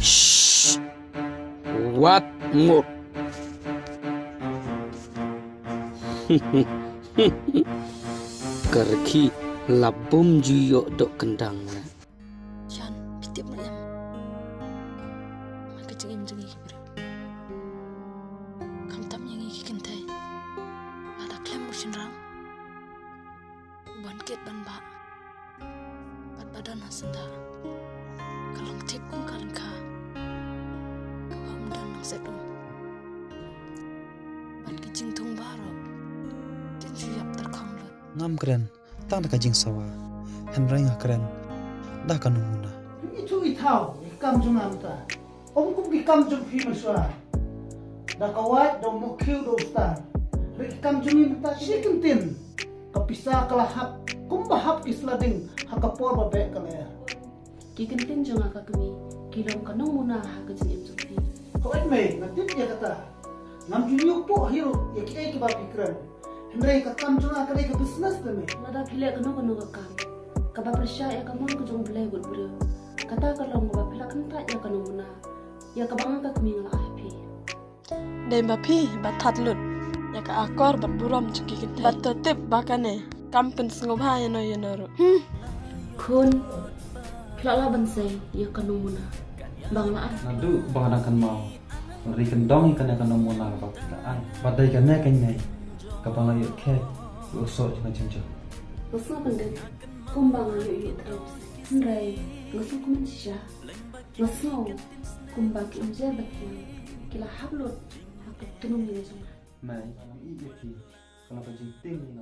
Shh. What more? Kerki labum juyo dok kendang. Yan, pitip mo yan. Magkacingin jangi kibra. Kamtam yang ikikintay. Ada klem musin rang. Bangkit banba. Bad badan hasanda. Kalong tip kung kalengka. Kawam dan nang sedum. Bad kicing tung baro. Tinjuyap terkang lut. Ngam keren, tak nak kajing sawa. Henry ngah keren, dah kanung muna. Itu itau, ikam jungam ta. Om kum ikam jung fi maswa. Da kawat do mukhiu do star. Ikam jungim ta shikintin. Kapisa kalahap, kum bahap kislading hakapor babe kale. Kikintin jong kami. Kilong kanong muna hakajing imsupi. Kawat me, natip ya kata. Ngam juyuk po hiro, yaki ay kibabikran. Henry kakam junga kale ke business deme. Nada pila kano kakam. Kaba persya ya kamu ke jong belai gul buru. Kata kalau ngaba pila kenta ya kano muna. Ya kabang ka kami ngala api. Dai bapi batat lut. Ya ka akor bat buram cuki kita. Bat tetep bakane. Kampen sengobha ya no yenoru. Kun pila la bansai ya kano muna. Banglaan. Nadu bahana kan mau. Ri kendong ikan akan muna apa pilaan. Badai kan ne kan nyai. Kapang layu ke. Usok macam macam. Ngasal pendet. Kumbang ayu terus. Henry ngasal kumansya. Ngasal kumbang ki umja bakil. Kila hablut. Hakut tunung ya jong. Mai, iya ki. Kalau kajing tim ni.